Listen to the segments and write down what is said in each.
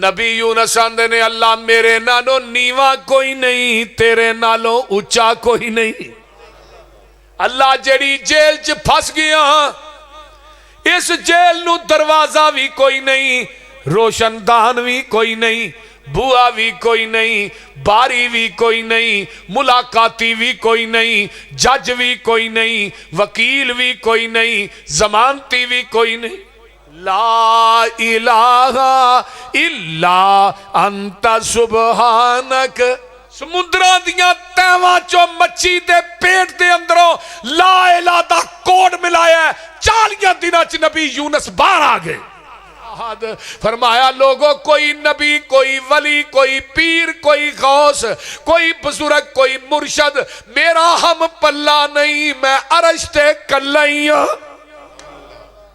نبی یونس آندے نے اللہ میرے نالوں نیواں کوئی نہیں، تیرے نالوں اچا کوئی نہیں۔ اللہ جڑی جیل چ پھس گیا، اس جیل نو دروازہ بھی کوئی نہیں، روشن دان بھی کوئی نہیں، بوا بھی کوئی نہیں، باری بھی کوئی نہیں، ملاقاتی بھی کوئی نہیں، جج بھی کوئی نہیں، وکیل بھی کوئی نہیں، ضمانتی بھی کوئی نہیں۔ لا الہ الا انت سبحانک۔ سمندران دیاں تیواں چو مچھی دے پیٹ دے اندروں لا الہ دا کوڈ ملایا ہے، 40 دنوں چ نبی یونس باہر آ گئے۔ فرمایا لوگوں کوئی نبی، کوئی ولی، کوئی پیر، کوئی غوث، کوئی بزرگ، کوئی مرشد میرا ہم پلہ نہیں، میں عرش تے کلائیاں۔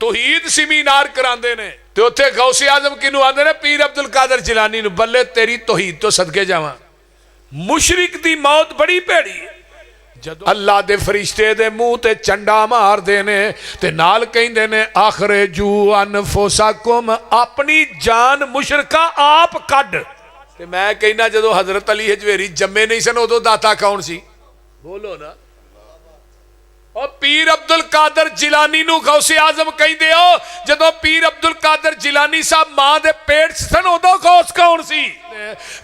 توحید سیمینار کراندے نے تے اوتھے غوث اعظم کینو آندے نے؟ پیر عبدالقادر جیلانی نو۔ بلے تیری توحید تو صدقے جاواں، مشرک دی موت بڑی پیڑی ہے۔ جدو اللہ دے فرشتے دے منہ تے چنڈا مار دینے تے نال کہندے نے اخرجو انفسکم، اپنی جان مشرکہ آپ کڈ۔ تے میں کہنا جدو حضرت علی حجویری جمے نہیں سن ادو داتا کون سی؟ بولو نا۔ اور پیر عبدالقادر جیلانی نو غوث اعظم کہندے ہو، جدو پیر عبدالقادر جیلانی صاحب ماں دے پیٹ سن ادو غوث کون سی؟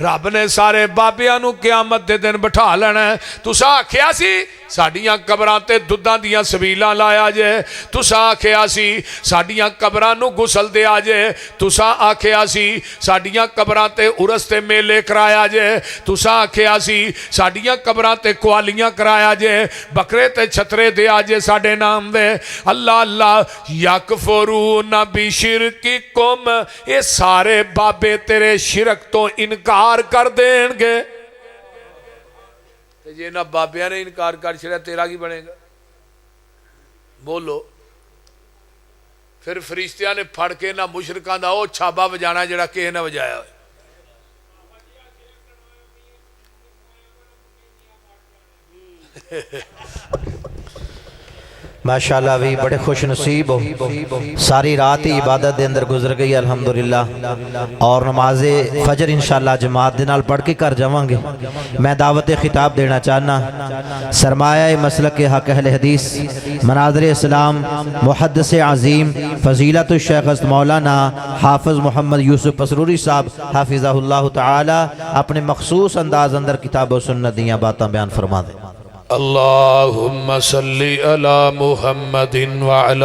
رب نے سارے بابیاں نو قیامت دے دن بٹھا لینا ہے۔ تسا آکھیا سی ساڈیاں قبراں تے دودھاں دیاں سبیلاں لایا جے، تسا آکھیا سی ساڈیاں قبراں نو غسل دیا جے، تسا آکھیا سی ساڈیاں قبراں تے عرس تے میلے کرایا جے، تسا آکھیا سی ساڈیاں قبراں تے قوالیاں کرایا جے، بکرے تے چھترے دیا جے ساڈے نام دے۔ اللہ اللہ یکفرون بشرککم، اے سارے بابے تیرے شرک تو انکار کر دیں گے۔ یہ نہ بابیاں نے انکار کر چھڑا، تیرا کی بنے گا؟ بولو۔ پھر فرشتیاں نے پھڑ کے نہ مشرکاں دا او چھابا بجانا جڑا کہے نہ بجایا ہوئے۔ ماشاءاللہ بھی بڑے خوش نصیب ہو، ساری رات ہی عبادت دے اندر گزر گئی الحمدللہ، اور نماز فجر انشاءاللہ جماعت دے نال پڑھ کے کر جاواں گے۔ میں دعوت خطاب دینا چاہنا سرمایہ مسلک حق اہل حدیث مناظر اسلام محدث عظیم فضیلت الشیخ مولانا حافظ محمد یوسف پسروری صاحب حافظہ اللہ تعالی اپنے مخصوص انداز اندر کتاب و سنت دیاں باتاں بیان فرما دیں۔ اللہم صلی علی محمد وعلی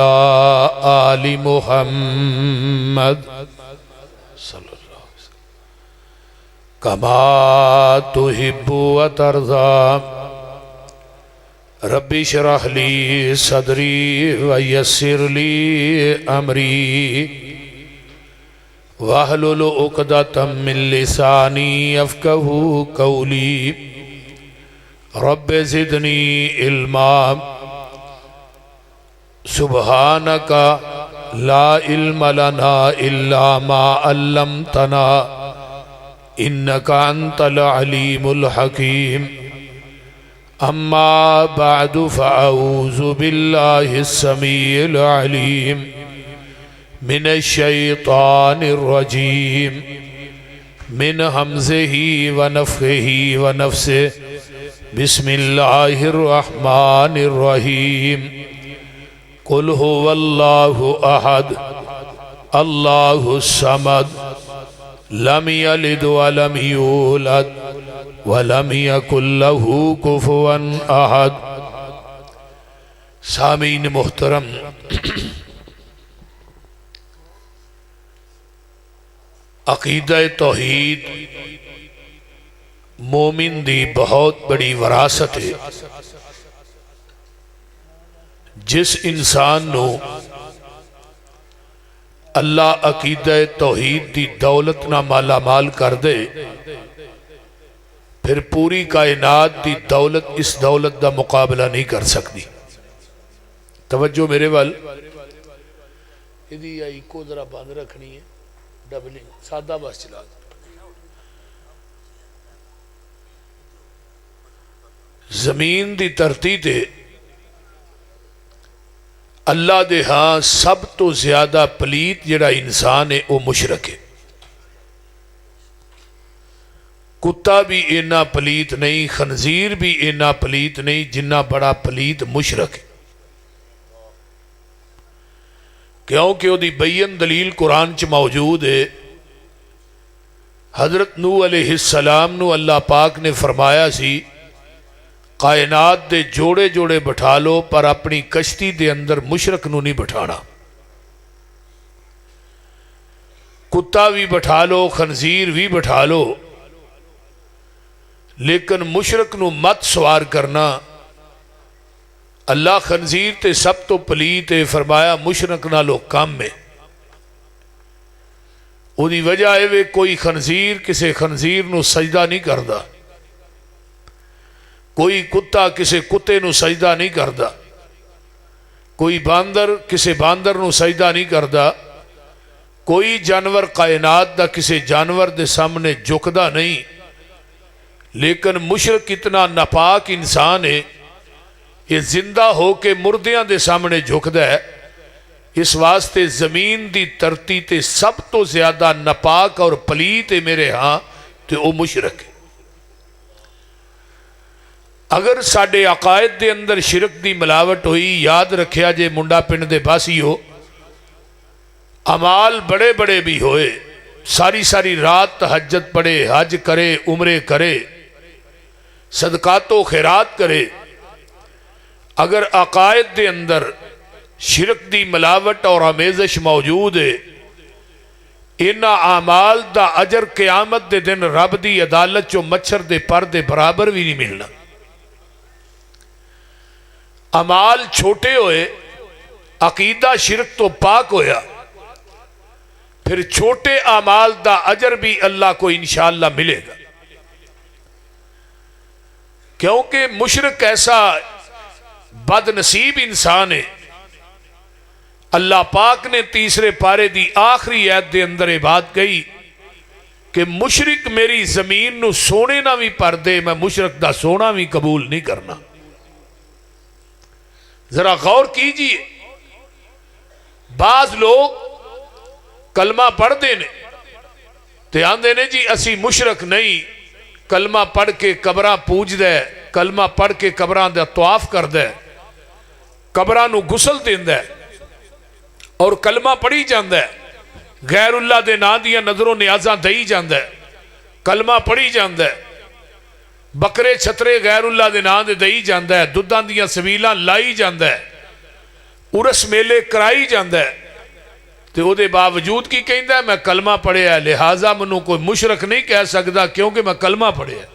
آل محمد صلی اللہ علیہ وسلم کما تحب و ترضا ربی شرح لی صدری ویسر لی امری واحلل عقدۃ من لسانی یفقہوا قولی رب زدنی علما سبحانک لا علم لنا الا ما علمتنا انک انت العلیم الحکیم اما بعد فاعوذ باللہ السمیع العلیم من الشیطان الرجیم من حمزہ ونفخہ ونفسہ بسم اللہ الرحمن الرحیم قل هو اللہ احد اللہ الصمد لم یلد ولم یولد ولم یکن له کفوا احد۔ سامعین محترم، عقیدہ توحید مومن دی بہت بڑی وراثت ہے۔ جس انسان نو اللہ عقیدہ توحید دی دولت نہ مالا مال کر دے، پھر پوری کائنات دی دولت اس دولت دا مقابلہ نہیں کر سکتی۔ توجہ میرے وال ادھی آئی کو ذرا بند رکھنی ہے، ڈبلنگ سادہ بس چلا دیں۔ زمین دی دھرتی تے اللہ دے ہاں سب تو زیادہ پلیت جڑا انسان ہے وہ مشرک ہے۔ کتا بھی اینا پلیت نہیں، خنزیر بھی اینا پلیت نہیں جنہ بڑا پلیت مشرک ہے، کیونکہ وہ دی بین دلیل قرآن چ موجود ہے۔ حضرت نوح علیہ السلام نو اللہ پاک نے فرمایا سی کائنات دے جوڑے جوڑے بٹھا لو پر اپنی کشتی دے اندر مشرک نو نہیں بٹھانا، کتا بھی بٹھا لو خنزیر بھی بٹھا لو لیکن مشرک نو مت سوار کرنا۔ اللہ خنزیر تے سب تو پلیت ہے، فرمایا مشرک نالو کم ہے۔ وہ دی وجہ ہے وہ کوئی خنزیر کسے خنزیر نو سجدہ نہیں کردا، کوئی کتا کسے کتے نو سجدہ نہیں کردا، کوئی باندر کسے باندر نو سجدہ نہیں کردا، کوئی جانور کائنات دا کسے جانور دے سامنے جھکدا نہیں، لیکن مشرک اتنا ناپاک انسان ہے یہ زندہ ہو کے مردیاں دے سامنے جھکدا ہے۔ اس واسطے زمین دی ترتی تے سب تو زیادہ ناپاک اور پلیت ہے میرے ہاں تے او مشرک ہے۔ اگر ساڈے عقائد دے اندر شرک دی ملاوٹ ہوئی، یاد رکھیا جے منڈا پنڈ دے باسی ہو، عمال بڑے بڑے بھی ہوئے، ساری ساری رات تہجد پڑھے، حج کرے، عمرے کرے، صدقات و خیرات کرے، اگر عقائد دے اندر شرک دی ملاوٹ اور آمیزش موجود ہے، انہاں اعمال دا اجر قیامت دے دن رب دی عدالت چو مچھر دے پر دے برابر بھی نہیں ملنا۔ اعمال چھوٹے ہوئے، عقیدہ شرک تو پاک ہویا، پھر چھوٹے اعمال دا اجر بھی اللہ کو انشاءاللہ ملے گا، کیونکہ مشرک ایسا بد نصیب انسان ہے۔ اللہ پاک نے تیسرے پارے دی آخری آیت دے اندر یہ بات کہی کہ مشرک میری زمین نو سونے نہ بھی پر دے، میں مشرک دا سونا بھی قبول نہیں کرنا۔ ذرا غور کیجئے، بعض لوگ کلمہ پڑھ دینے تے آندے نے جی اسی مشرک نہیں، کلمہ پڑھ کے قبراں پوج دے، کلمہ پڑھ کے قبراں دا طواف کر دے، قبراں نو غسل دیندے اور کلمہ پڑھی جاندے، غیر اللہ دے نا دیاں نظروں نیازاں دئی جاندے، کلمہ پڑھی جاندے، بکرے چھترے غیر اللہ دے نا دے دئی جاندے، دودھاں دیاں سبیلاں لائی جاندے، عرس میلے کرائی جاندے، تے او دے باوجود کی کہندہ ہے میں کلمہ پڑھے ہے، لہٰذا منوں کوئی مشرک نہیں کہہ سکتا کیونکہ میں کلمہ پڑھے ہے۔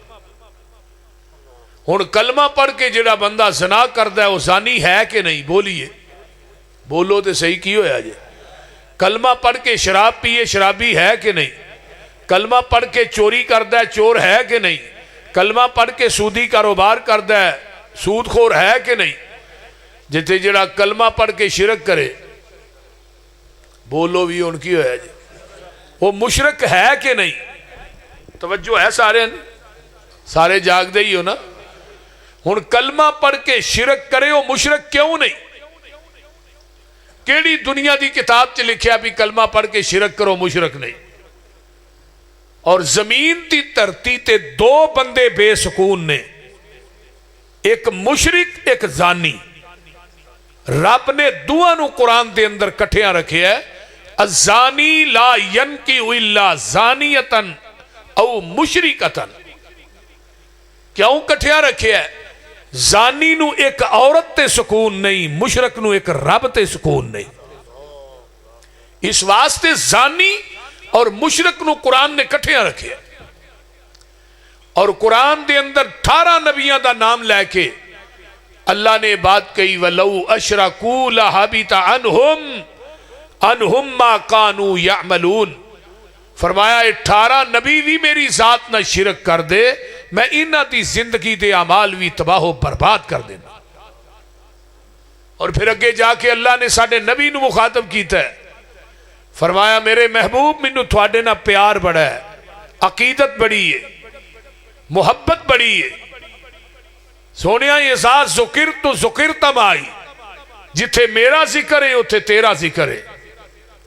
ہن کلمہ پڑھ کے جڑا بندہ زنا کردا ہے وہ زانی ہے کہ نہیں؟ بولیے، بولو تے صحیح کی ہویا جے۔ کلمہ پڑھ کے شراب پیے شرابی ہے کہ نہیں؟ کلمہ پڑھ کے چوری کردا ہے چور ہے کہ نہیں؟ کلمہ پڑھ کے سودی کاروبار کردا ہے سود خور ہے کہ نہیں؟ جتے جڑا کلمہ پڑھ کے شرک کرے، بولو بھی ان کی ہویا جے، وہ مشرک ہے کہ نہیں؟ توجہ ہے سارے جاگ دے ہی ہو نا۔ ہن کلمہ پڑھ کے شرک کرے وہ مشرک کیوں نہیں؟ کیڑی دنیا دی کتاب چ لکھیا بھی کلمہ پڑھ کے شرک کرو مشرک نہیں؟ اور زمین دی دھرتی تے دو بندے بے سکون نے، ایک مشرک ایک زانی۔ رب نے دعا نو قرآن دے اندر کٹھیاں رکھے ہے، الزانی لا ینکی الا زانیتن او مشرکتن۔ کیوں کٹھیاں رکھے ہے؟ زانی نو ایک عورت تے سکون نہیں، مشرک نو ایک رب تے سکون نہیں۔ اس واسطے زانی اور مشرک نو قرآن نے کٹھیاں رکھے ہے، اور قرآن دے اندر 18 نبیوں دا نام لے کے اللہ نے بات کہی وَلَوْ أَشْرَكُوا لَحَبِطَ عَنْهُمْ مَا كَانُوا يَعْمَلُونَ۔ فرمایا 18 نبی بھی میری ذات نہ شرک کر دے، میں انہاں دی زندگی دے اعمال بھی تباہ و برباد کر دینا۔ اور پھر اگے جا کے اللہ نے ساڈے نبی نو مخاطب کیتا ہے، فرمایا میرے محبوب مینوں تھوڑے نہ پیار بڑا ہے، عقیدت بڑی ہے، محبت بڑی ہے۔ سونیا یہ ذات ذکر تو ذکر تم آئی، جتھے میرا ذکر ہے اتھے تیرا ذکر ہے۔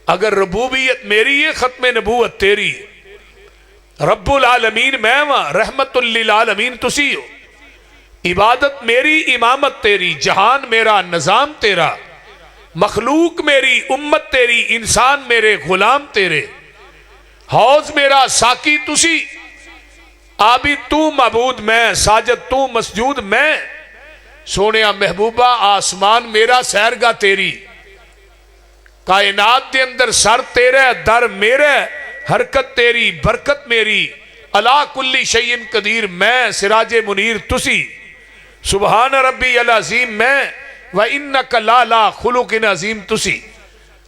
اگر ربوبیت میری ہے ختم نبوت تیری ہے، رب العالمین میں واں، رحمت للعالمین تسی ہو، عبادت میری، امامت تیری، جہان میرا، نظام تیرا، مخلوق میری، امت تیری، انسان میرے، غلام تیرے، حوض میرا، ساقی تسی، عابد تو، معبود میں، ساجد تو، مسجود میں، سونیا محبوبہ آسمان میرا، سیرگاہ تیری، کائنات دے اندر سر تیرے، در میرے، حرکت تیری، برکت میری، علا کلی شیء قدیر میں، سراج منیر تسی، سبحان ربی العظیم میں، وَإِنَّكَ لَعَلَىٰ خُلُقٍ عظیم تسی،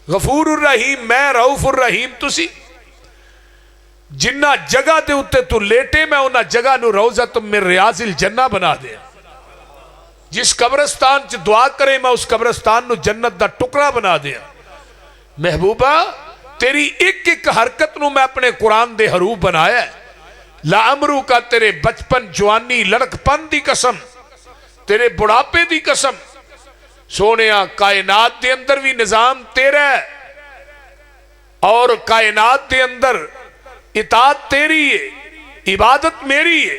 غفور الرحیم میں، رؤوف الرحیم تسی، جنہ جگہ دے اتے تو لیٹے میں انہ جگہ نو روضۃ من ریاض الجنہ بنا دے، جس قبرستان چ دعا کرے میں اس قبرستان نو جنت دا ٹکڑا بنا دیا۔ محبوبہ تیری ایک ایک حرکت نو میں اپنے قرآن دے حروف بنایا ہے، لعمرو کا تیرے بچپن، جوانی، لڑک پن دی قسم، تیرے بڑھاپے دی قسم، سونیا کائنات دے اندر بھی نظام تیرا ہے، اور کائنات دے اندر اطاعت تیری ہے، عبادت میری ہے،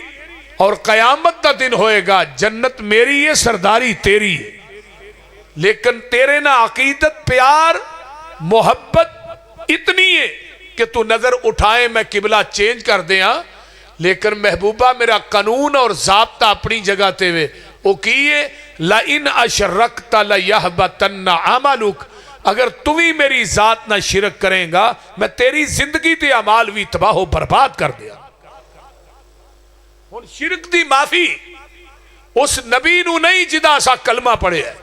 اور قیامت دا دن ہوئے گا جنت میری ہے، سرداری تیری ہے، لیکن تیرے نہ عقیدت، پیار، محبت اتنی ہے کہ تو نظر اٹھائے میں قبلہ چینج کر دیا، لیکن محبوبہ میرا قانون اور ضابطہ اپنی جگہ تے ہوئے وہ کیے، لَإِنْ أَشْرَكْتَ لَيَحْبَطَنَّ عَمَلُكَ، اگر تو ہی میری ذات نہ شرک کریں گا میں تیری زندگی تے اعمال بھی تباہ و برباد کر دیا۔ ہن شرک دی معافی اس نبی نو نہیں جدا سا کلمہ پڑے ہے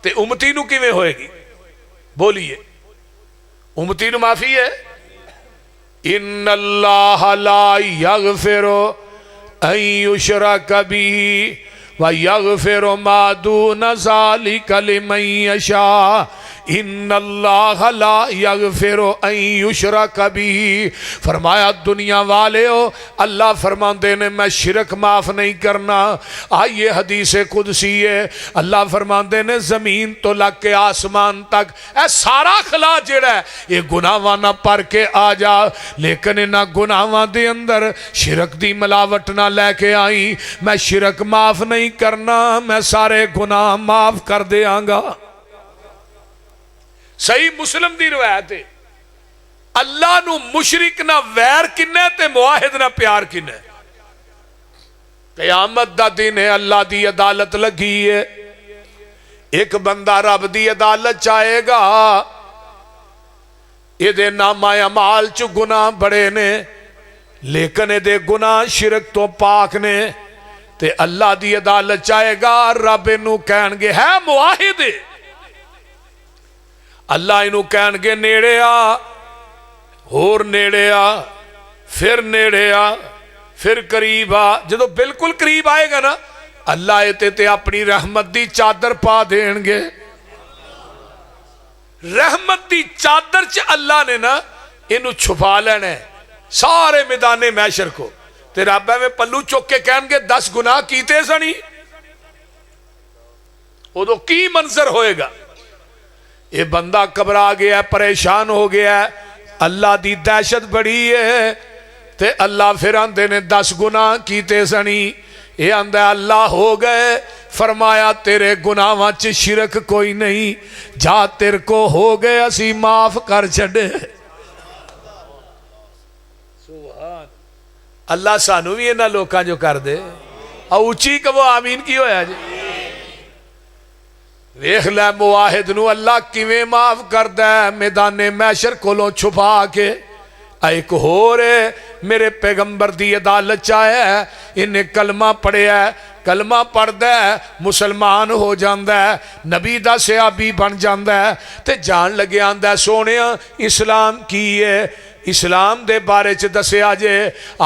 تے امتی نو کیویں ہوئے گی؟ بولیے، امتی نو معافی ہے؟ ان اللہ لا یغفر ان یشرک بہ ویغفر ما دون ذلک لمن یشاء، ان اللہ لا یغفر ان یشرک بہ، فرمایا دنیا والے ہو اللہ فرماندے نے میں شرک معاف نہیں کرنا۔ آئیے حدیث قدسی ہے، اللہ فرماندے نے زمین تو لگ کے آسمان تک اے سارا خلا جڑا ہے یہ گناہاں نہ پر کے آ جا، لیکن انہاں گناہاں دے اندر شرک دی ملاوٹ نہ لے کے آئی، میں شرک معاف نہیں کرنا، میں سارے گناہ معاف کر دیاں گا۔ صحیح مسلم دی روایت ہے، اللہ نو مشرک نہ ویر کنے تے معاہد نہ پیار کنے۔ قیامت دا دن ہے، اللہ دی عدالت لگی ہے، ایک بندہ رب دی عدالت چاہے گا، یہ دے نامہ اعمال چو گناہ بڑے نے، لیکن یہ دے گناہ شرک تو پاک نے، تے اللہ دی عدالت چاہے گا، رب انہوں کہنگے ہے معاہد ہے، اللہ انہوں کہنگے نیڑے آ، اور نیڑے آ، پھر نیڑے آ، پھر قریب آ، جدو بالکل قریب آئے گا نا اللہ تے اپنی رحمت دی چادر پا دینگے، رحمت دی چادر چ اللہ نے نا انہوں چھپا لینا ہے سارے میدان محشر کو، تے رب میں پلو چوک کے کہنگے 10 گناہ کیتے سنی، وہ تو کی منظر ہوئے گا؟ یہ بندہ گھبرا گیا ہے، پریشان ہو گیا ہے، اللہ دی دہشت بڑی ہے، تے اللہ پھر آندے نے 10 گناہ کیتے سنی، یہ آندہ اللہ ہو گئے، فرمایا تیرے گناہاں چ شرک کوئی نہیں، جا تیر کو ہو گئے اسی معاف کر چھڑے۔ سبحان اللہ، سانو بھی انہاں لوکاں جو کر دے، اوچی کہ وہ آمین کی ہویا جی۔ ویکھ لے معاہد نو اللہ کیویں معاف کر دے، میدان محشر کولوں چھپا کے۔ ایک ہو رہے میرے پیغمبر دی عدالت چاہے ہے، انہیں کلمہ پڑھے ہے، کلمہ پڑھ دے مسلمان ہو جاندہ ہے، نبی دا صحابی بن جاندہ ہے، تے جان لگے آندہ ہے سونیا اسلام کی ہے، اسلام دے بارے چ دسے آجے،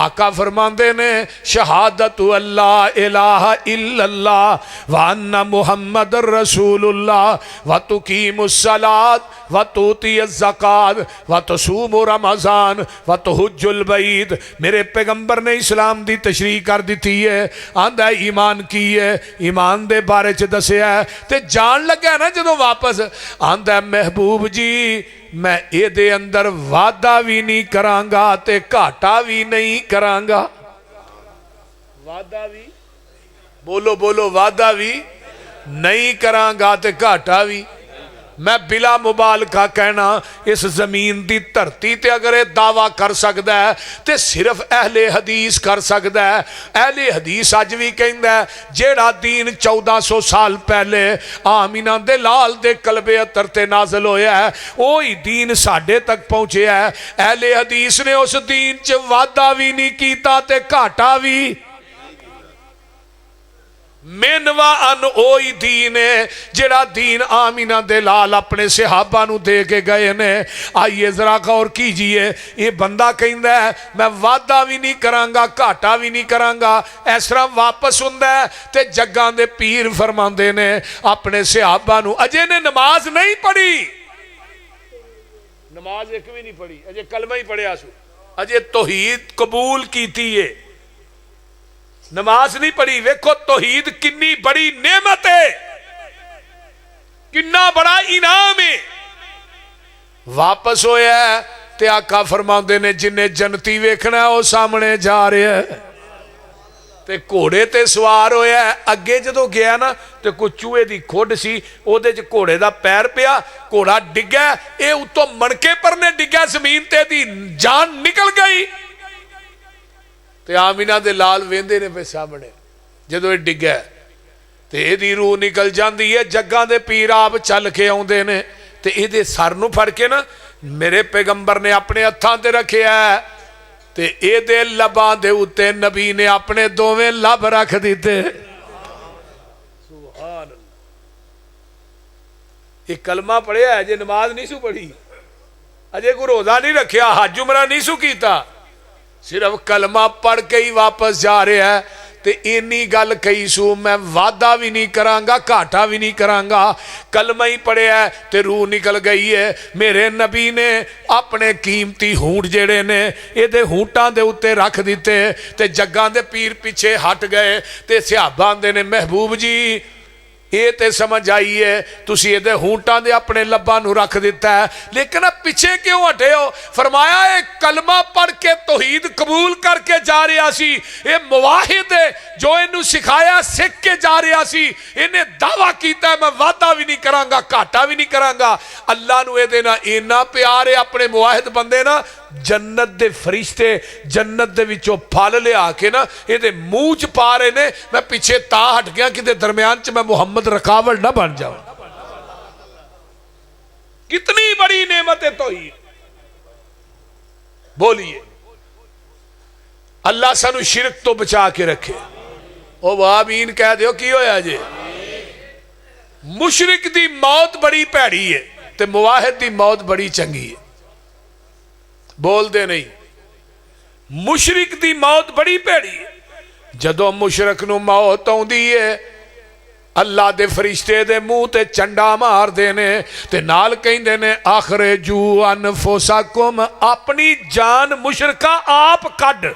آقا فرماندے نے شہادت اللہ الہ الا اللہ وان محمد رسول اللہ وتقیم الصلاۃ وتؤتی الزکوٰۃ وتصوم رمضان وتحج البیت۔ میرے پیغمبر نے اسلام دی تشریح کر دیتی ہے، آندہ ہے ایمان کی ہے، ایمان دے بارے چ دسے ہے، تے جان لگا نا جدو واپس آندہ ہے محبوب جی میں اے دے اندر وعدہ بھی نہیں کرانگا تے گھاٹا بھی نہیں کرانگا. وعدہ بھی بولو بولو وعدہ بھی نہیں کرانگا تے گھاٹا بھی. میں بلا مبالغہ کہنا اس زمین دی دھرتی تے اگر یہ دعویٰ کر سکتا ہے تے صرف اہل حدیث کر سکتا ہے. اہل حدیث اج بھی کہندا ہے جیڑا دین 1400 سال پہلے آمینہ دے لال دے قلب اطہر تے نازل ہویا ہے وہی دین ساڈے تک پہنچے ہے. اہل حدیث نے اس دین چ وعدہ بھی نہیں کیتا تے گھاٹا بھی. مینوا ان اوئی دین ہے جڑا دین آمینہ دے لال اپنے صحابہ نو دے کے گئے نے. آئیے ذرا غور کیجئے یہ بندہ کہندا ہے میں وعدہ بھی نہیں کرانگا گھاٹا بھی نہیں کرانگا. اس طرح واپس ہوندا ہے تے جگاں دے پیر فرماندے نے اپنے صحابہ نو اجے نے نماز نہیں پڑھی, نماز ایک بھی نہیں پڑھی, اجے کلمہ ہی پڑھیا سو, اجے توحید قبول کیتی ہے, نماز نہیں پڑھی. ویکھو توحید کنی بڑی نعمت ہے, کنا بڑا انعام ہے. واپس ہویا ہے تے آقا فرماندے نے جنہیں جنتی ویکھنا ہے وہ سامنے جا رہے ہے. تے گھوڑے تے سوار ہویا ہے, اگے جدو گیا نا تے کوئی چوہے دی کھوڈ سی او دے چ گھوڑے دا پیر پیا, گھوڑا ڈگا, اے اتوں منکے پر نے ڈگا زمین تے دی جان نکل گئی. تے آمینہ دے لال ویندے نے پہ سامنے جدو یہ ڈگا تے اے دی روح نکل جاندی ہے. جگاں دے پیر آپ چل کے آوندے نے تے اے دے سر نو پھڑ کے نا میرے پیغمبر نے اپنے ہتھاں تے رکھیا ہے تے اے دے لباں دے اوتے نبی نے اپنے دوویں لب رکھ دیتے. سبحان اللہ. یہ کلمہ پڑھیا ہے جے نماز نہیں سو پڑھی, اجے کوئی روزہ نہیں رکھیا, حج عمرہ نہیں سو کیتا, صرف کلمہ پڑھ کے ہی واپس جا رہے ہیں تے اینی گل کہی سو میں وعدہ بھی نہیں کرانگا گھاٹا بھی نہیں کرانگا. کلمہ ہی پڑھے ہے تے روح نکل گئی ہے. میرے نبی نے اپنے قیمتی ہونٹ جڑے نے یہ دے ہونٹاں دے اتے رکھ دیتے تے جگاں دے پیر پیچھے ہٹ گئے تے صحابہ دے نے محبوب جی یہ تے سمجھ آئیے تسی یہ دے ہونٹاں دے اپنے لباں نو رکھ دیتا ہے لیکن اب پیچھے کیوں ہٹے ہو؟ فرمایا ایک کلمہ پڑھ کے توحید قبول کر کے جا رہا سی, یہ مواحد ہے جو انہوں سکھایا سکھ کے جا رہا سی, انہیں دعویٰ کیتا ہے میں وعدہ بھی نہیں کرانگا گھاٹا بھی نہیں کرانگا. اللہ نو اے دینا اینا پیار ہے اپنے مواحد بندے نا جنت دے فرشتے جنت دے وچوں پھل لے آکے نا یہ دے منہ چ پا رہے نے. میں پیچھے تا ہٹ گیا کہ دے درمیان چ میں محمد رکاوٹ نہ بن جاؤں. کتنی بڑی نعمت ہے توحید. بولیے اللہ سانو شرک تو بچا کے رکھے. او آمین کہہ دیو کی ہویا جے. مشرک دی موت بڑی پیڑی ہے تے مواحد دی موت بڑی چنگی ہے. بول دے نہیں. مشرک دی موت بڑی پیڑی ہے. جدو مشرک نو موت آوندی ہے اللہ دے فرشتے دے منہ تے چنڈا مار دینے تے نال کہندے نے اخرجو انفسکم, اپنی جان مشرکہ آپ کڈ.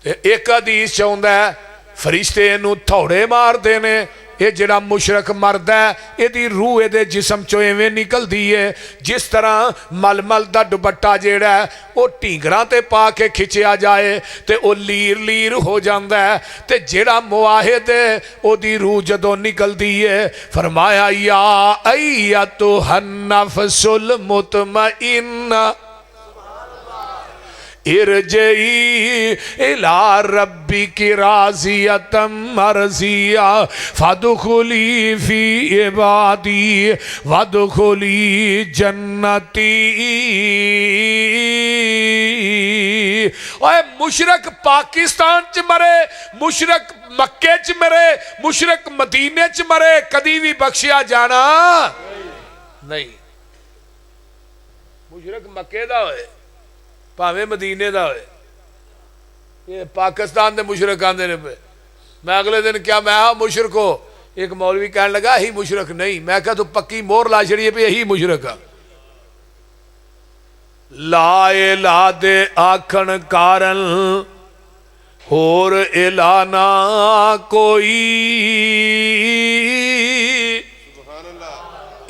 ایک حدیث چاہندا ہے فرشتے نو تھوڑے مار دینے, یہ جڑا مشرک مرد ہے یہ دی روح دے جسم چو ایویں نکل دیئے جس طرح مل مل دا دوپٹہ جیڑا ہے وہ ٹینگراں تے پا کے کھچیا جائے تے وہ لیر لیر ہو جاندا ہے. تے جڑا مواحد ہے وہ دی روح جدو نکل دیئے فرمایا یا ایتھا النفس المطمئنہ ارجعی الی ربک راضیۃ مرضیہ فادخلی فی عبادی وادخلی جنتی. اے مشرک پاکستان چ مرے, مشرک مکے چ مرے, مشرک مدینے چ مرے, کدی بھی بخشیا جانا نہیں. مشرک مکے دا ہوئے پاویں مدینے دا ہوئے, یہ پاکستان دے مشرک آندے نے پہ. میں اگلے دن کیا میں مشرک ہو, ایک مولوی کہنے لگا ہی مشرک نہیں. میں کہا تو پکی مور لا چھڑیے پہ یہی مشرک ہے. لا الہ دے آکھن کارن اور الہ نہ کوئی,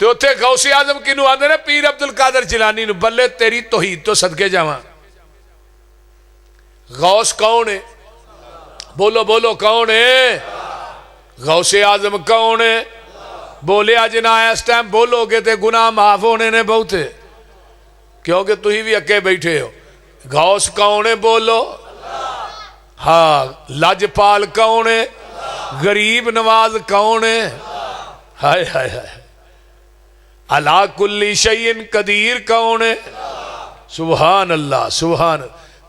تو اتنے غوث اعظم کنو آندے نے پیر عبد القادر جیلانی نو بلے تیری توحید تو صدقے جاواں غوث کون ہے بولو بولو کون ہے غوث اعظم کون ہے بولے آج نہ اس ٹائم بولو گے تے گناہ معاف ہونے نے بہتے کیونکہ تو ہی بھی اکے بیٹھے ہو غوث کون ہے بولو ہاں لاجپال کون ہے غریب نواز کون ہے ہائے ہائے ہائے علا کل شیء قدیر کون ہے سبحان اللہ سبحان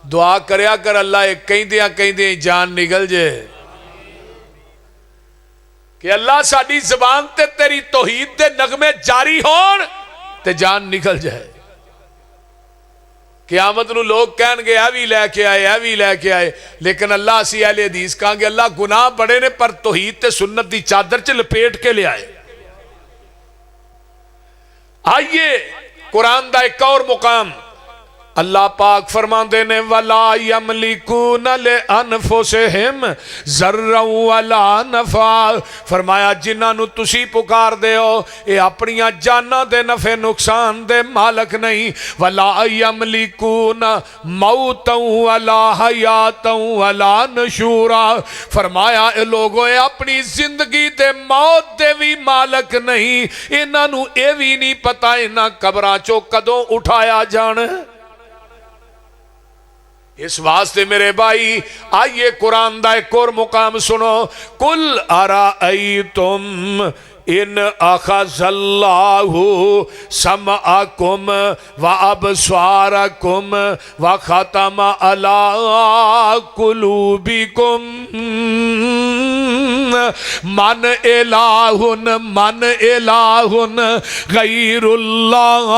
دعا کریا کر اللہ ایک کہیں دیں جان نکل جائے کہ اللہ ساڈی زبان تے تیری توحید دے نغمے جاری ہون تے جان نکل جائے قیامت نو لوگ کہن گے اے بھی لے کے آئے لیکن اللہ اسی اہل حدیث کہاں گے اللہ گناہ بڑے نے پر توحید تے سنت دی چادر چ لپیٹ کے لے آئے آئیے قرآن دا ایک اور مقام اللہ پاک فرماندے نے وَلَا يَمْلِكُونَ لِأَنفُسِهِمْ ضَرًّا وَلَا نَفْعًا فرمایا جنہاں نو تسی پکار دے ہو اے اپنیاں جاناں دے نفع نقصان دے مالک نہیں وَلَا يَمْلِكُونَ مَوْتًا وَلَا حَيَاتًا وَلَا نُشُورًا فرمایا اے لوگوں اے اپنی زندگی دے موت دے بھی مالک نہیں انہاں نو اے بھی نہیں پتا انہاں قبراں چوں کدوں اٹھایا جانا اس واسطے میرے بھائی آئیے قرآن دا ایک اور مقام سنو قل ارائیتم ان اخذ اللہ سمعکم و ابصارکم و ختم علی قلوبکم من الہ غیر اللہ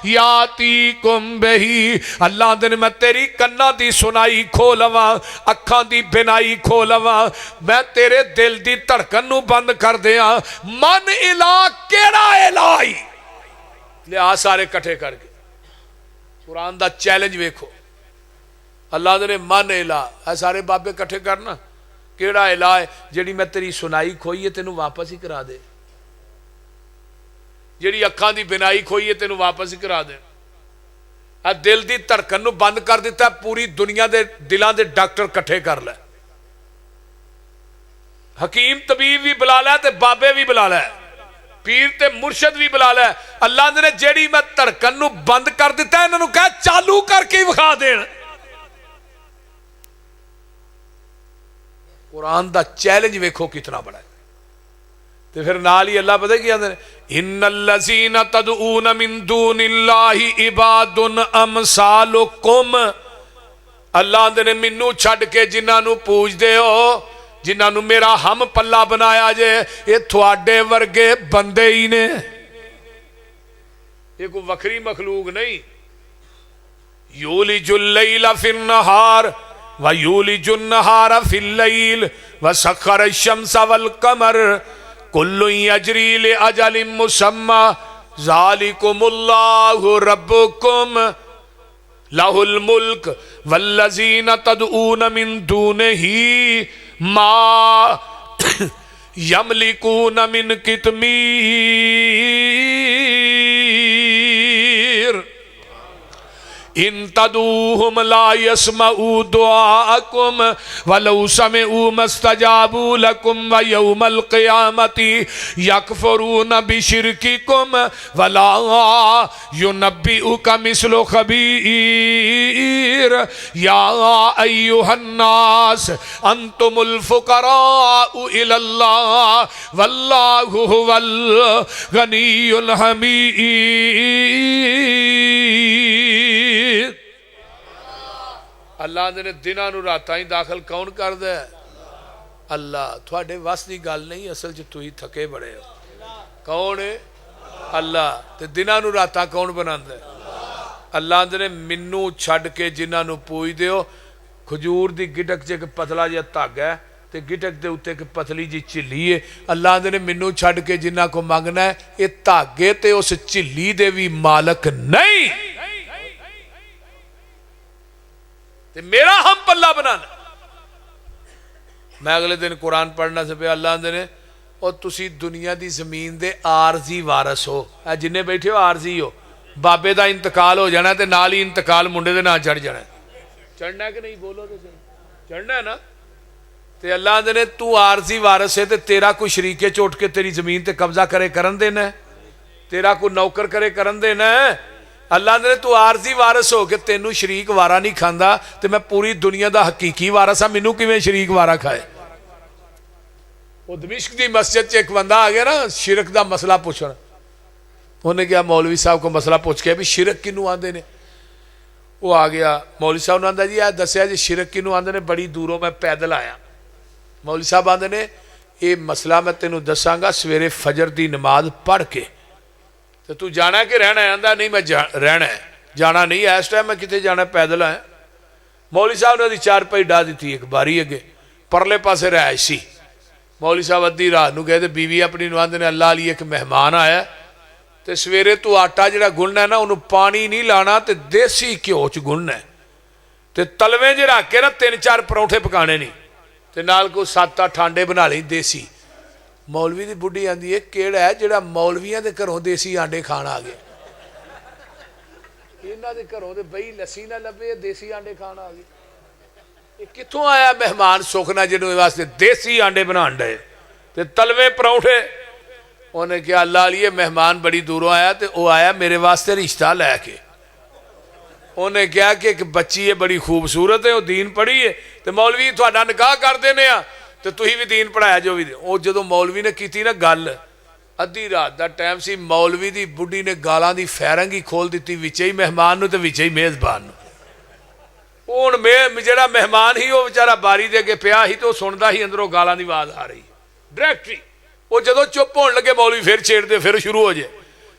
یاتیکم بہی اللہ دن میں تیری کنہ دی سنائی کھولواں اکھاں دی بنائی کھولواں میں تیرے دل دی دھڑکن نو بند کر دیا من الہ کیڑا الہی لیا سارے کٹھے کر کے قرآن دا چیلنج ویکھو اللہ دے نے من الہ اے سارے بابے کٹھے کرنا کیڑا الہ ہے جڑی میں تیری سنائی کھوئی ہے تینوں واپس ہی کرا دے جڑی اکھاں دی بنائی کھوئی ہے تینوں واپس ہی کرا دے اے دل دی دھڑکن نو بند کر دیتا ہے پوری دنیا دے دلان دے ڈاکٹر کٹھے کر لے حکیم طبیب بھی بلا لے تے بابے بھی بلا لے پیر تے مرشد بھی بلا لے اللہ نے جیڑی میں دھڑکن نو بند کر دیتا ہے انہوں نے کہا چالو کر کے وکھا دین قرآن دا چیلنج ویکھو کتنا بڑا ہے تو پھر نال ہی اللہ پتہ کیا دے ان الذین تدعون من دون اللہ عباد امثالکم اللہ دے نے منو چھڈ کے جنہاں نو پوچھ دے ہو جنہاں نو میرا ہم پلہ بنایا جے یہ تھوڑے ورگے بندے ہی نے یہ کوئی وکری مخلوق نہیں یولج اللیل فی النہار وَيُولِجُ النَّهَارَ فِي اللَّيْلِ وَسَخَّرَ الشَّمْسَ وَالْقَمَرَ كُلٌّ يَجْرِي لِأَجَلٍ مُّسَمًّى ذَلِكُمُ اللَّهُ رَبُّكُمْ لَهُ الْمُلْكُ وَالَّذِينَ تَدْعُونَ مِن دُونِهِ مَا يَمْلِكُونَ مِن قِطْمِيرٍ ان تدعوهم لا يسمعوا دعاءكم ولو سمعوا ما استجابوا لكم ويوم القيامة يكفرون بشرككم ولا ينبئك مثل خبير يا أيها الناس أنتم الفقراء إلى الله والله هو الغني الحميد اللہ نے دنوں نو راتاں ہی داخل کون کر دے اللہ تھوڑے وس دی گل نہیں اصل جو تو ہی تھکے بڑے ہو کون ہے اللہ تے دنوں نو راتاں کون بناندا ہے اللہ نے منو چھڈ کے جنہاں نو پوچھ دیو کھجور دی گٹک چ ایک پتلا جہا دھاگا ہے تے گٹک دے اوتے ایک پتلی جی چلی ہے اللہ نے منو چھڈ کے جنہاں کو منگنا ہے یہ دھاگے تے اس چلی دے بھی مالک نہیں میرا ہم پلہ بنانا میں اگلے دن قرآن پڑھنا سے پہ اللہ نے اور تسی دنیا دی زمین دے عارضی وارث ہو. اے جننے بیٹھے ہو عارضی ہو. بابے دا انتقال ہو جانا تے نال ہی انتقال منڈے دے نال چڑھ جانا. چڑھنا ہے کہ نہیں؟ بولو تو صحیح. چڑھنا ہے نا. تے اللہ آندے نے تو عارضی وارث ہے تے تیرا کوئی شریکے چوٹ کے تیری زمین تے قبضہ کرے کرن دینا ہے؟ تیرا کوئی نوکر کرے کرن دینا ہے؟ اللہ آندے نے تو عارضی وارث ہو کے تینوں شریک وارا نہیں کھاندا تے میں پوری دنیا دا حقیقی وارث ہاں، مینوں کیویں شریک وارا کھائے؟ وہ دمشق دی مسجد چ ایک بندہ آ گیا نا شرک دا مسئلہ پوچھنا. انہیں کیا مولوی صاحب کو مسئلہ پوچھ کے بھی شرک کنوں آندے نے؟ وہ آ گیا مولوی صاحب نے آندا جی آ دسیا جی شرک کنوں آندے نے؟ بڑی دوروں میں پیدل آیا. مولوی صاحب آندے نے یہ مسئلہ میں تینوں دساں گا سویرے فجر دی نماز پڑھ کے. تو جانا ہے کہ رہنا ہے؟ آندا نہیں میں رہنا ہے، جانا نہیں ہے اس ٹائم، میں کتے جانا ہے، پیدل آیا. مولوی صاحب نے چار پائی ڈا دیتی ایک باری اگے پرلے پاسے رہائشی. مولوی صاحب ادھی رات نو کہتے بیوی اپنی نو آندے نے اللہ علی ایک مہمان آیا تے سویرے تو آٹا جڑا گننا ہے نا انہوں پانی نہیں لانا تے دیسی گھیو چ گننا ہے تے تلویں جے رکھ کے نا 3-4 پرونٹھے پکانے نہیں تے نال کو 7-8 آنڈے بنا لیں دیسی. مولوی دی بڈھی آندی ہے کیڑا ہے جڑا مولویاں دے گھروں دیسی آنڈے کھان آ گئے؟ انہاں دے گھروں تے بئی لسی نہ لبے دیسی آنڈے کھان آ گئے. یہ کتوں آیا مہمان سوکھنا جنہوں واسطے دیسی آنڈے بنان ڈے تے تلوے پرونٹھے؟ انہیں کیا اللہ علیہ مہمان بڑی دوروں آیا تے وہ آیا میرے واسطے رشتہ لے کے. انہیں کیا کہ ایک بچی ہے بڑی خوبصورت ہے وہ دین پڑھی ہے تے مولوی تھوڑا نکاح کر دینے آ تے تھی بھی دین پڑھایا جو بھی. وہ جدو مولوی نے کیتی نا گل ادھی رات دا ٹائم سی مولوی دی بڈھی نے گالاں دی فیرنگی کھول دیتی وچے ہی مہمان نو تے وچے ہی میزبان نو. ہوں جڑا مہمان ہی وہ بیچارہ باری دے کے پیا ہی تو سنتا ہی اندروں گالاں دی آواز آ رہی ڈائریکٹری. وہ جدو چپ ہون لگے مولوی پھر چھیڑ دے پھر شروع ہو جائے.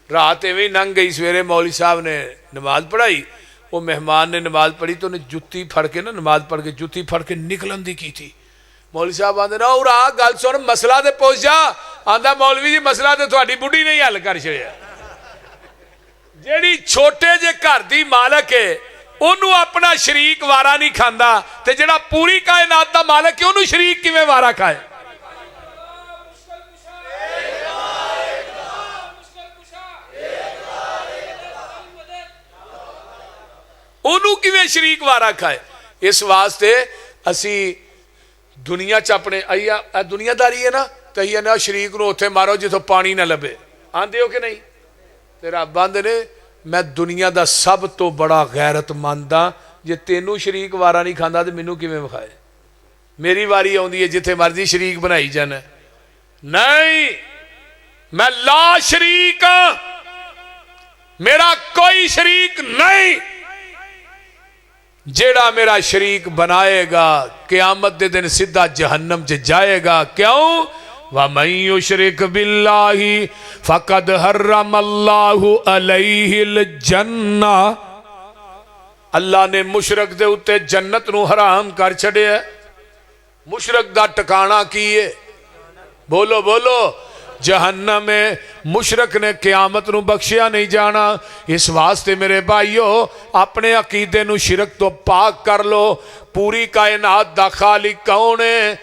رات ایویں لنਘ گئی. سویرے مولوی صاحب نے نماز پڑھائی. وہ مہمان نے نماز پڑھی تو انہیں جتی پھڑ کے نا نماز پڑھ کے جتی پھڑ کے نکلن دی کی تھی. مولوی صاحب آندے نا اور آ گل سن مسئلہ تے پہنچ جا. آندا مولوی جی مسئلہ تے تہاڈی بڈھی نہیں حل کر چھڑیا. جیڑی چھوٹے جے گھر دی مالک ہے انہوں اپنا شریک وارا نہیں کھاندا تے جڑا پوری کائنات دا مالک ہے انہوں شریک کیویں وارا کھائے؟ انہوں کیویں شریک وارا کھائے؟ اس واسطے اسی دنیا چ اپنے دنیا داری ہے نا تو نہ شریک نو اتنے مارو جتوں پانی نہ لبے. آندے ہو کہ نہیں؟ تیرا رب آندے نے میں دنیا دا سب تو بڑا غیرت مند ہاں. جے تینوں شریک وارا نہیں کھاندا تے مینوں کیویں وکھائے؟ میری واری آوندی ہے جتھے مرضی شریک بنائی جانا. نہیں میں لا شریک ہاں، میرا کوئی شریک نہیں. جیڑا میرا شریک بنائے گا قیامت دے دن سیدھا جہنم چ جائے گا. کیوں؟ وَمَن يُشْرِكْ بِاللَّهِ فَقَدْ حَرَّمَ اللَّهُ عَلَيْهِ الْجَنَّةَ. اللہ نے مشرک دے اتے جنت نو حرام کر چھڑے ہے. مشرک دا ٹکانا کیے؟ بولو بولو جہنم ہے. مشرک نے قیامت نو بخشیا نہیں جانا. اس واسطے میرے بھائیو اپنے عقیدے نو شرک تو پاک کر لو. پوری کائنات دا خالق کون ہے؟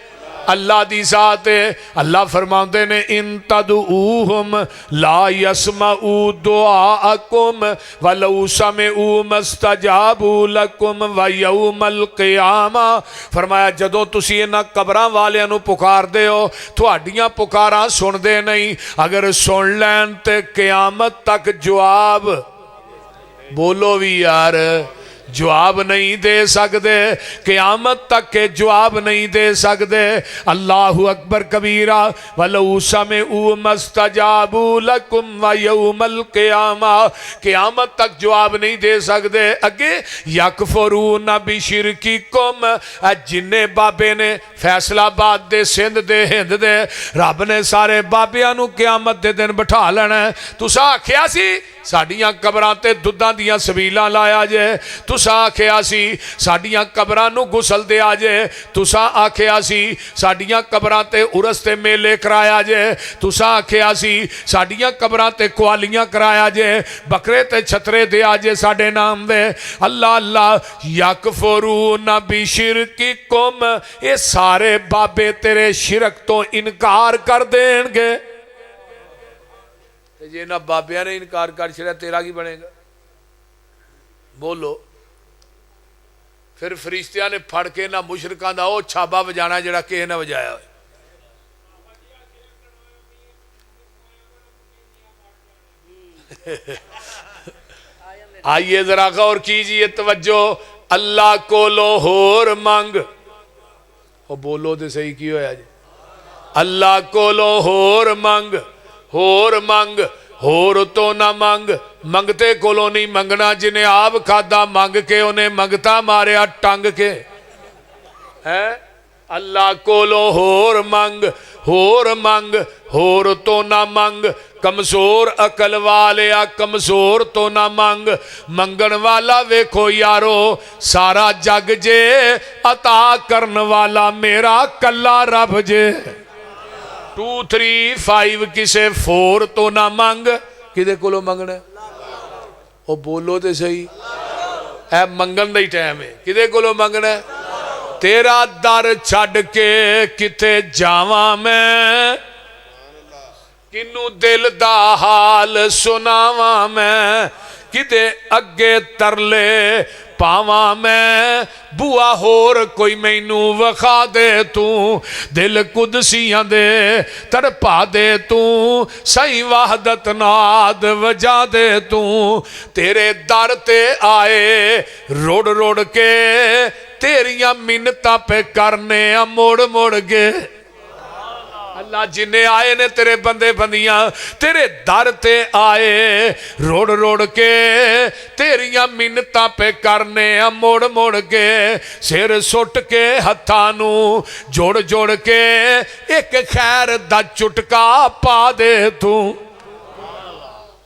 اللہ دی ذات ہے. اللہ فرماندے نے ان تدعوہم لا یسمعوا دعاءکم ولو سمعوا مستجابوا لکم ویوم القیامہ. فرمایا جدو تسی انہاں قبراں والیاں نو پکار دے ہو تہاڈیاں پکاراں سن دے نہیں. اگر سن لین تے قیامت تک جواب بولو بھی یار جواب نہیں دے سکتے. قیامت تک کے جواب نہیں دے سکتے. اللہ اکبر کبیرہ. وَلَوْ سَمِعُوا مَا اسْتَجَابُوا لَكُمْ وَيَوْمَ الْقِيَامَةِ. قیامت تک جواب نہیں دے سکتے. اگے یَکْفُرُونَ بِشِرْكِكُمْ. جننے بابے نے فیصلہ آباد دے سندھ دے ہند دے رب نے سارے بابیاں نو قیامت دے دن بٹھا لینا ہے. تسا آکھیا سی ساڈیاں قبراں تے دودھاں دیاں سبیلاں لایا جے. تسا تساں آکھیا سی ساڈیاں قبراں نو گسل دیا جے تساں آکھیا سی ساڈیاں قبراں تے عرس تے میلے کرایا جے تساں آکھیا سی ساڈیاں قبراں تے قوالیاں کرایا جے بکرے تے چھترے دیا جے ساڈے نام دے اللہ اللہ یکفرون بشرککم یہ سارے بابے تیرے شرک تو انکار کر دیں گے جی نہ بابیاں نے انکار کر چھڑیا تیرا کی بنے گا بولو پھر فرشتیاں نے پھڑ کے نہ مشرکاں دا او چھابا بجانا جڑا کہے نہ بجایا ہوئے آئیے ذرا غور کیجئے توجہ اللہ کو لو ہور مانگ او بولو دے صحیح کی ہویا جی اللہ کو لو ہور مانگ ہور تو نہ مانگ منگتے کولو نہیں منگنا جنہیں آپ کھادا مانگ کے انہیں منگتا ماریا ٹانگ کے اللہ کو لو ہور مانگ ہور تو نہ مانگ کمزور عقل والیا کمزور تو نہ مانگ منگن والا ویکھو یارو سارا جگ جے عطا کرن والا میرا کلا رب جے 2 3 5 کسے 4 تو نہ مانگ کدے کولو منگنا او بولو تے صحیح اے منگن دا ہی ٹائم ہے کدے کولو منگنا تیرا در چھڑ کے کتے جاواں میں کنوں دل دا حال سناواں میں کدے اگے ترلے پاواں میں بوا ہور کوئی مینوں وکھا دے تو دل قدسیاں دے تڑپا دے تو سائیں وحدت ناد وجا دے تو تیرے در تے آئے روڑ روڑ کے تیریاں منتاں پہ کرنے موڑ موڑ کے اللہ جنہیں آئے نے تیرے بندے بندیاں تیرے در تے آئے روڑ روڑ کے تیریاں منتاں پہ کرنے موڑ موڑ کے سر سٹ کے ہتھانو جوڑ جوڑ کے ایک خیر دا چٹکا پا دے تو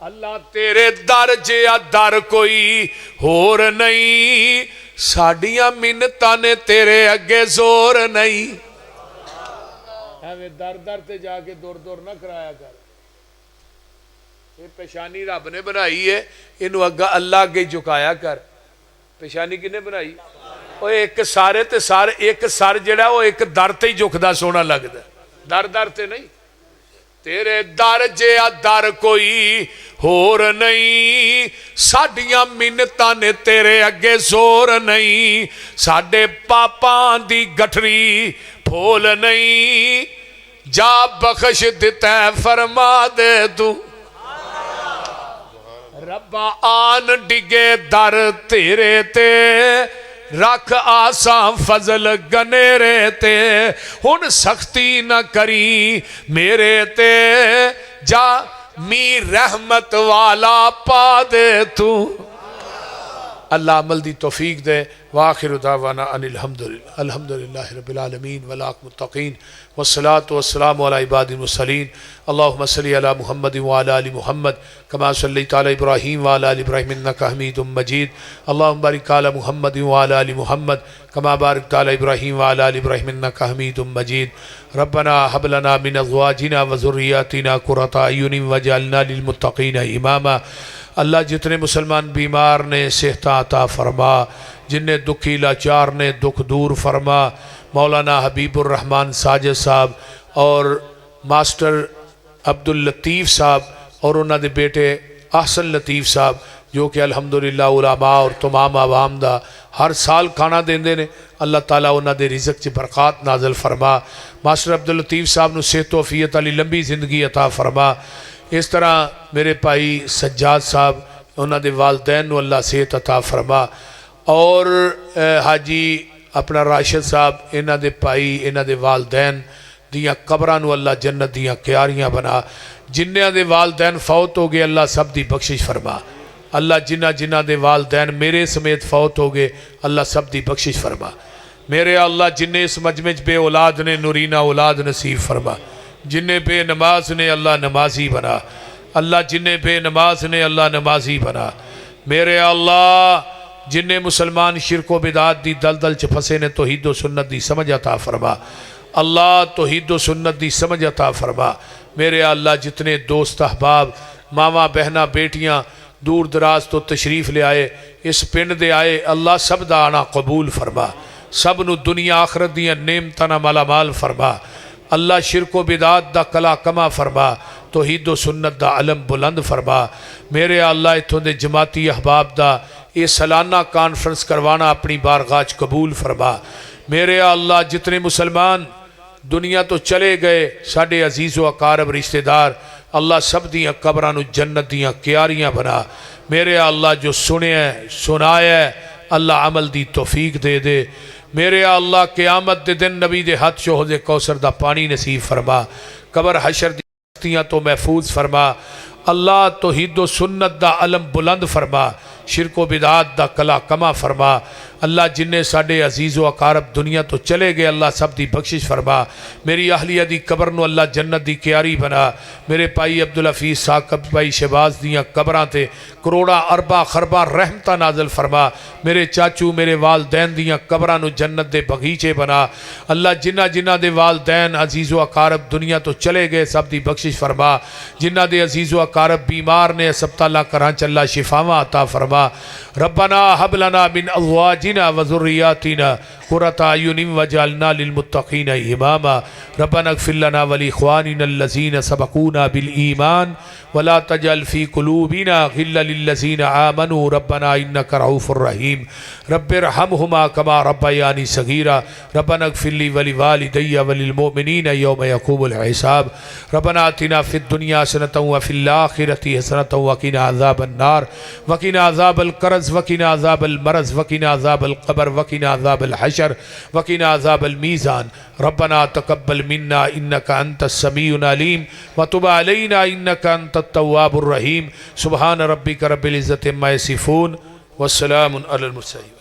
اللہ تیرے در جیا در کوئی ہور نہیں ساڑیاں منتاں نے تیرے اگے زور نہیں در در تے جا کے دور دور نہ کرایا کر یہ پیشانی رب نے بنائی ہے انہوں اگا اللہ کے جھکایا کر پیشانی کنے بنائی وہ ایک سارے تے سارے ایک سار جڑا وہ ایک در تے ہی جھکدا سونا لگدا در در تے نہیں تیرے در جیا در کوئی ہور نہیں ساڑیاں منتاں نے تیرے اگے زور نہیں ساڑے پاپاں دی گٹھری پھول نہیں جا بخش دیتا ہے فرما دے تو ربا آن ڈگے در تیرے تے رکھ آسان فضل گنیرے تے ہن سختی نہ کری میرے تے جا می رحمت والا پا دے تو اللہ عمل دی توفیق دے وآخر دعوانا ان الحمدللہ رب العالمین والعاقبۃ للمتقین والصلاة والسلام علی عباد المرسلین اللہم صلی علی محمد وعلی آل محمد کما صلیت علی ابراہیم وعلی آل ابراہیم انکا حمید مجید اللہم بارک علی محمد وعلی آل محمد کما بارکت علی ابراہیم وعلی آل ابراہیم انکا حمید مجید ربنا حب لنا من ازواجنا وذریاتنا قرۃ اعین واجعلنا للمتقین اماما اللہ جتنے مسلمان بیمار نے صحت عطا فرما جنہیں دکھی لاچار نے دکھ دور فرما مولانا حبیب الرحمن ساجد صاحب اور ماسٹر عبداللطیف صاحب اور انہوں نے بیٹے احسن لطیف صاحب جو کہ الحمدللہ علماء اور تمام عوام دا ہر سال کھانا دیندے نے اللہ تعالیٰ انہوں دے رزق چ برکات نازل فرما ماسٹر عبداللطیف صاحب نو صحت و عافیت علی لمبی زندگی عطا فرما اس طرح میرے بھائی سجاد صاحب انہوں دے والدین نو اللہ صحت عطا فرما اور حاجی اپنا راشد صاحب انہوں دے بھائی انہوں دے والدین دیاں قبراں نو اللہ جنت دیاں کیاریاں بنا جنہاں دے والدین فوت ہو گئے اللہ سب دی بخشش فرما اللہ جنہ دے والدین میرے سمیت فوت ہو گئے اللہ سب دی بخشش فرما میرے اللہ جنہیں اس مجمع بے اولاد نے نورینہ اولاد نصیب فرما جنہیں بے نماز نے اللہ نمازی بنا اللہ جنہیں بے نماز نے اللہ نمازی بنا میرے اللہ جن مسلمان شرک و بدعات دی دلدل چ پھسے نے توحید و سنت دی سمجھ عطا فرما اللہ توحید و سنت دی سمجھ عطا فرما میرے اللہ جتنے دوست احباب ماواں بہناں بیٹیاں دور دراز تو تشریف لے آئے اس پنڈ دے آئے اللہ سب دا آنا قبول فرما سب نو دنیا آخرت دیاں نعمتاں نال مالا مال فرما اللہ شرک و بدعات دا کلا کما فرما توحید و سنت دا علم بلند فرما میرے اللہ اتھوں دے جماعتی احباب دا یہ سالانہ کانفرنس کروانا اپنی بارگاہ وچ قبول فرما میرے اللہ جتنے مسلمان دنیا تو چلے گئے ساڈے عزیز و اقارب رشتہ دار اللہ سب دیاں قبراں نو جنت دیاں کیاریاں بنا میرے اللہ جو سنیا سنایا ہے اللہ عمل دی توفیق دے دے میرے اللہ قیامت دے دن نبی دے ہاتھ چ حوض کوثر دا پانی نصیب فرما قبر حشر دی سختیاں تو محفوظ فرما اللہ توحید و سنت دا علم بلند فرما شرک و بدعات دا کلا کما فرما اللہ جنہیں ساڈے عزیز و اقارب دنیا تو چلے گئے اللہ سب دی بخشش فرما میری اہلیہ دی قبر نو اللہ جنت دی کیاری بنا میرے پائی عبدالحفیظ ثاقب پائی شہباز دیاں قبراں تے کروڑا اربا خربا رحمتہ نازل فرما میرے چاچو میرے والدین دیاں قبراں نو جنت دے بغیچے بنا اللہ جنہ دے والدین عزیز و اقارب دنیا تو چلے گئے سب دی بخشش فرما جنہ دے عزیز و اقارب بیمار نے اسپتالاں کراں چ اللہ شفاواں عطا فرما ربنا حب لنا من ازواجنا وذرياتنا قرة اعين واجعلنا للمتقين اماما ربنا اغفر لنا ولاخواننا الذين سبقونا بالایمان ولا تجعل في قلوبنا غلا للذين آمنوا ربنا انك رؤوف رحيم رب ارحمهما كما ربياني صغيرا ربنا اغفر لي ولوالدي وللمؤمنين يوم يقوم الحساب ربنا آتنا في الدنيا حسنة وفي الآخرة حسنة وقنا عذاب النار وقنا عذاب القرز وقنا عذاب المرض وقنا عذاب القبر وقنا عذاب الحشر وقنا عذاب الميزان ربنا تقبل منا انك انت السميع العليم وتب علينا انك انت التواب الرحيم سبحان ربك رب العزة عما يصفون والسلام على المرسلين